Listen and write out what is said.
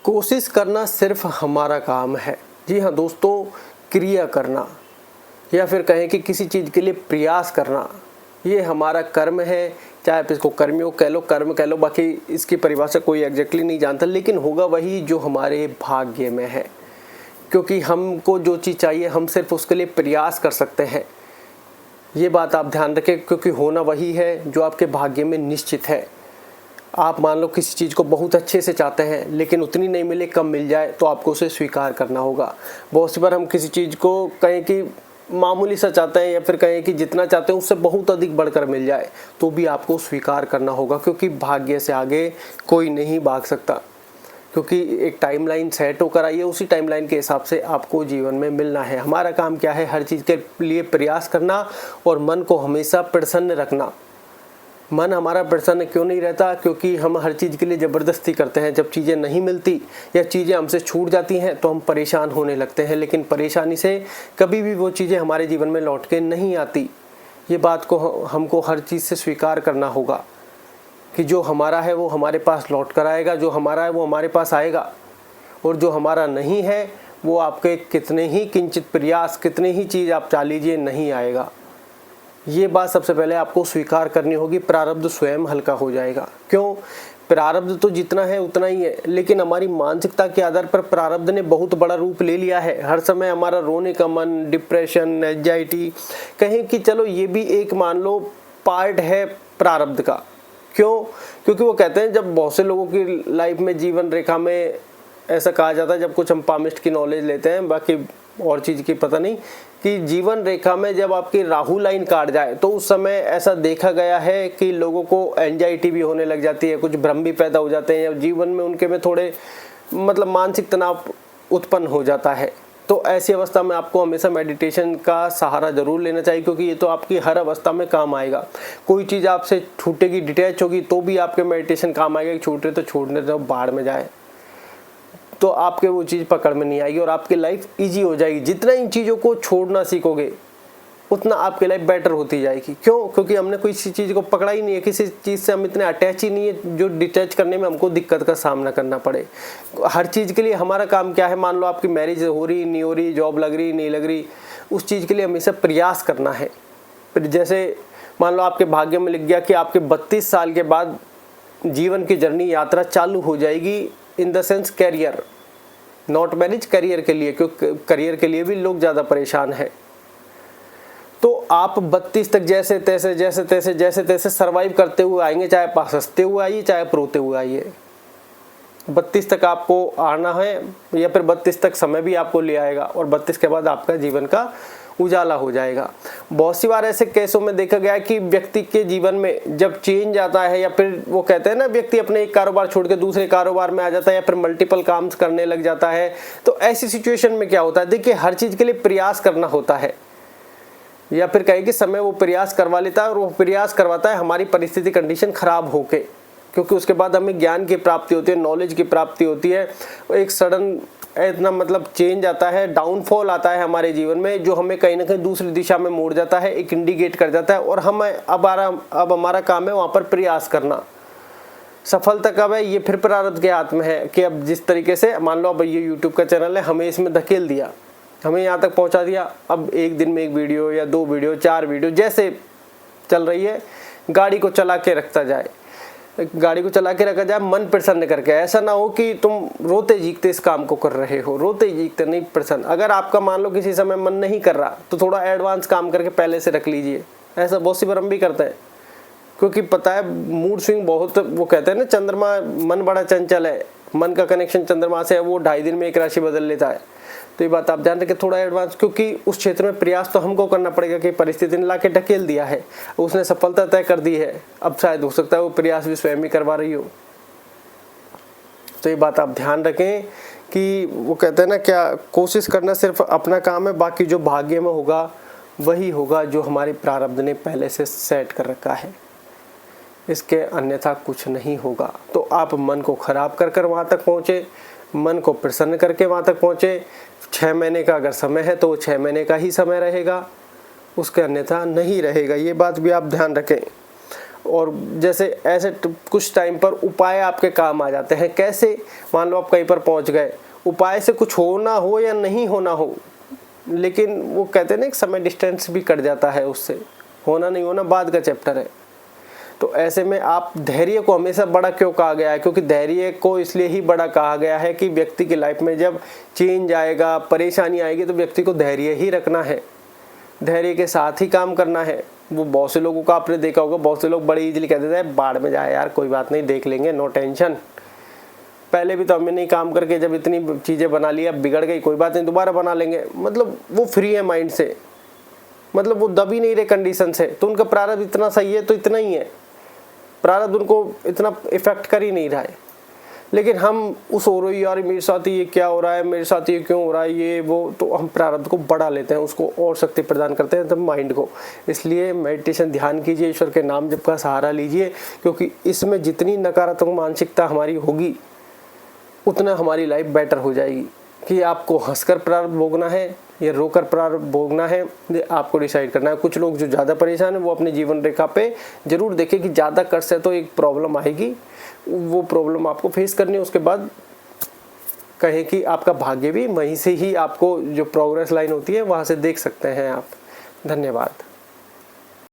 कोशिश करना सिर्फ हमारा काम है। जी हाँ दोस्तों, क्रिया करना या फिर कहें कि किसी चीज़ के लिए प्रयास करना, ये हमारा कर्म है। चाहे आप इसको कर्मयोग कह लो, कर्म कह लो, बाकी इसकी परिभाषा कोई एग्जैक्टली नहीं जानता, लेकिन होगा वही जो हमारे भाग्य में है। क्योंकि हमको जो चीज़ चाहिए हम सिर्फ उसके लिए प्रयास कर सकते हैं। ये बात आप ध्यान रखें, क्योंकि होना वही है जो आपके भाग्य में निश्चित है। आप मान लो किसी चीज़ को बहुत अच्छे से चाहते हैं, लेकिन उतनी नहीं मिले, कम मिल जाए, तो आपको उसे स्वीकार करना होगा। बहुत सी बार हम किसी चीज़ को कहें कि मामूली सा चाहते हैं या फिर कहें कि जितना चाहते हैं उससे बहुत अधिक बढ़कर मिल जाए, तो भी आपको स्वीकार करना होगा, क्योंकि भाग्य से आगे कोई नहीं भाग सकता। क्योंकि एक टाइमलाइन सेट होकर आई है, उसी टाइमलाइन के हिसाब से आपको जीवन में मिलना है। हमारा काम क्या है? हर चीज़ के लिए प्रयास करना और मन को हमेशा प्रसन्न रखना। मन हमारा प्रसन्न क्यों नहीं रहता? क्योंकि हम हर चीज़ के लिए ज़बरदस्ती करते हैं। जब चीज़ें नहीं मिलती या चीज़ें हमसे छूट जाती हैं तो हम परेशान होने लगते हैं, लेकिन परेशानी से कभी भी वो चीज़ें हमारे जीवन में लौट के नहीं आती। ये बात को हमको हर चीज़ से स्वीकार करना होगा कि जो हमारा है वो हमारे पास लौट कर आएगा, जो हमारा है वो हमारे पास आएगा, और जो हमारा नहीं है वो आपके कितने ही किंचित प्रयास, कितने ही चीज़ आप चाह लीजिए, नहीं आएगा। ये बात सबसे पहले आपको स्वीकार करनी होगी। प्रारब्ध स्वयं हल्का हो जाएगा। क्यों? प्रारब्ध तो जितना है उतना ही है, लेकिन हमारी मानसिकता के आधार पर प्रारब्ध ने बहुत बड़ा रूप ले लिया है। हर समय हमारा रोने का मन, डिप्रेशन, एंजाइटी, कहें कि चलो ये भी एक मान लो पार्ट है प्रारब्ध का। क्यों? क्योंकि वो कहते हैं, जब बहुत से लोगों की लाइफ में, जीवन रेखा में ऐसा कहा जाता है, जब कुछ हम पामिस्ट की नॉलेज लेते हैं, बाकी और चीज़ की पता नहीं, कि जीवन रेखा में जब आपकी राहु लाइन काट जाए तो उस समय ऐसा देखा गया है कि लोगों को एंजाइटी भी होने लग जाती है, कुछ भ्रम भी पैदा हो जाते हैं, या जीवन में उनके में थोड़े मतलब मानसिक तनाव उत्पन्न हो जाता है। तो ऐसी अवस्था में आपको हमेशा मेडिटेशन का सहारा जरूर लेना चाहिए, क्योंकि ये तो आपकी हर अवस्था में काम आएगा। कोई चीज़ आपसे छूटेगी, डिटैच होगी, तो भी आपके मेडिटेशन काम आएगा। कि छूट रहे तो छूटने दो, बाढ़ में जाए, तो आपके वो चीज़ पकड़ में नहीं आएगी और आपकी लाइफ इजी हो जाएगी। जितना इन चीज़ों को छोड़ना सीखोगे उतना आपकी लाइफ बेटर होती जाएगी। क्यों? क्योंकि हमने कोई सी चीज़ को पकड़ा ही नहीं है, किसी चीज़ से हम इतने अटैच ही नहीं है जो डिटैच करने में हमको दिक्कत का सामना करना पड़े। हर चीज़ के लिए हमारा काम क्या है? मान लो आपकी मैरिज हो रही, नहीं हो रही, जॉब लग रही, नहीं लग रही, उस चीज़ के लिए हमेशा प्रयास करना है। फिर जैसे मान लो आपके भाग्य में लिख गया कि आपके 32 साल के बाद जीवन की जर्नी, यात्रा चालू हो जाएगी, in the sense career, not marriage, career के लिए, क्योंकि करियर के लिए भी लोग ज़्यादा परेशान हैं। तो आप 32 तक जैसे तैसे सरवाइव करते हुए आएंगे, चाहे पास हंसते हुए आइए, चाहे रोते हुए आइए। 32 तक आपको आना है, या फिर 32 तक समय भी आपको ले आएगा, और 32 के बाद आपका जीवन का उजाला हो जाएगा। बहुत सी बार ऐसे केसों में देखा गया है कि व्यक्ति के जीवन में जब चेंज आता है, या फिर वो कहते हैं ना, व्यक्ति अपने एक कारोबार छोड़ के दूसरे कारोबार में आ जाता है, या फिर मल्टीपल काम करने लग जाता है, तो ऐसी सिचुएशन में क्या होता है? देखिए, हर चीज़ के लिए प्रयास करना होता है, या फिर कहें कि समय वो प्रयास करवा लेता है, और वो प्रयास करवाता है हमारी परिस्थिति, कंडीशन खराब होके, क्योंकि उसके बाद हमें ज्ञान की प्राप्ति होती है, नॉलेज की प्राप्ति होती है। एक सडन इतना मतलब चेंज आता है, डाउनफॉल आता है हमारे जीवन में, जो हमें कहीं ना कहीं दूसरी दिशा में मोड़ जाता है, एक इंडिकेट कर जाता है, और हम अब हमारा काम है वहाँ पर प्रयास करना। सफलता कब है? ये फिर प्रारब्ध के हाथ में है कि अब जिस तरीके से मान लो अब ये यूट्यूब का चैनल है, हमें इसमें धकेल दिया, हमें यहाँ तक पहुँचा दिया। अब एक दिन में एक वीडियो या 2 वीडियो, 4 वीडियो, जैसे चल रही है, गाड़ी को चला के रखता जाए, गाड़ी को चला के रखा जाए मन प्रसन्न करके। ऐसा ना हो कि तुम रोते जीतते इस काम को कर रहे हो, रोते जीतते नहीं, प्रसन्न। अगर आपका मान लो किसी समय मन नहीं कर रहा, तो थोड़ा एडवांस काम करके पहले से रख लीजिए। ऐसा बहुत सी बार हम भी करते हैं, क्योंकि पता है मूड स्विंग बहुत, वो कहते हैं ना, चंद्रमा, मन बड़ा चंचल है, मन का कनेक्शन चंद्रमा से है, वो 2.5 दिन में एक राशि बदल लेता है। तो ये बात आप ध्यान रखें, थोड़ा एडवांस, क्योंकि उस क्षेत्र में प्रयास तो हमको करना पड़ेगा कि परिस्थिति ने ला के ढकेल दिया है, उसने सफलता तय कर दी है, अब शायद हो सकता है वो प्रयास भी स्वयं ही करवा रही हो। तो ये बात आप ध्यान रखें कि वो कहते हैं ना, क्या कोशिश करना सिर्फ अपना काम है, बाकी जो भाग्य में होगा वही होगा जो हमारी प्रारब्ध ने पहले से सेट कर रखा है, इसके अन्यथा कुछ नहीं होगा। तो आप मन को खराब कर वहाँ तक पहुँचे, मन को प्रसन्न करके वहाँ तक पहुँचे। 6 महीने का अगर समय है तो वो 6 महीने का ही समय रहेगा, उसके अन्यथा नहीं रहेगा। ये बात भी आप ध्यान रखें। और जैसे ऐसे कुछ टाइम पर उपाय आपके काम आ जाते हैं। कैसे? मान लो आप कहीं पर पहुंच गए, उपाय से कुछ होना हो या नहीं होना हो, लेकिन वो कहते हैं ना एक समय डिस्टेंस भी कट जाता है उससे, होना नहीं होना बाद का चैप्टर है। तो ऐसे में आप धैर्य को हमेशा बड़ा क्यों कहा गया है? क्योंकि धैर्य को इसलिए ही बड़ा कहा गया है कि व्यक्ति की लाइफ में जब चेंज आएगा, परेशानी आएगी, तो व्यक्ति को धैर्य ही रखना है, धैर्य के साथ ही काम करना है। वो बहुत से लोगों का आपने देखा होगा, बहुत से लोग बड़े इजीली कह देते हैं बाढ़ में जाए यार, कोई बात नहीं, देख लेंगे, नो टेंशन, पहले भी तो हमने नहीं काम करके जब इतनी चीज़ें बना ली, अब बिगड़ गई, कोई बात नहीं, दोबारा बना लेंगे। मतलब वो फ्री है माइंड से, मतलब वो दब ही नहीं रहे कंडीशन से। तो उनका प्रारब्ध इतना सही है तो इतना ही है, प्रारब्ध उनको इतना इफेक्ट कर ही नहीं रहा है। लेकिन हम उस हो रही यार मेरे साथ ये क्या हो रहा है, मेरे साथ ये क्यों हो रहा है, ये वो, तो हम प्रारब्ध को बढ़ा लेते हैं, उसको और शक्ति प्रदान करते हैं तब माइंड को। इसलिए मेडिटेशन, ध्यान कीजिए, ईश्वर के नाम जप का सहारा लीजिए, क्योंकि इसमें जितनी नकारात्मक मानसिकता हमारी होगी उतना हमारी लाइफ बेटर हो जाएगी। कि आपको हंसकर प्रारब्ध भोगना है या रोकर प्रारब्ध भोगना है, ये आपको डिसाइड करना है। कुछ लोग जो ज़्यादा परेशान है वो अपने जीवन रेखा पे जरूर देखें कि ज़्यादा कष्ट है तो एक प्रॉब्लम आएगी, वो प्रॉब्लम आपको फेस करनी है। उसके बाद कहें कि आपका भाग्य भी वहीं से ही, आपको जो प्रोग्रेस लाइन होती है वहाँ से देख सकते हैं आप। धन्यवाद।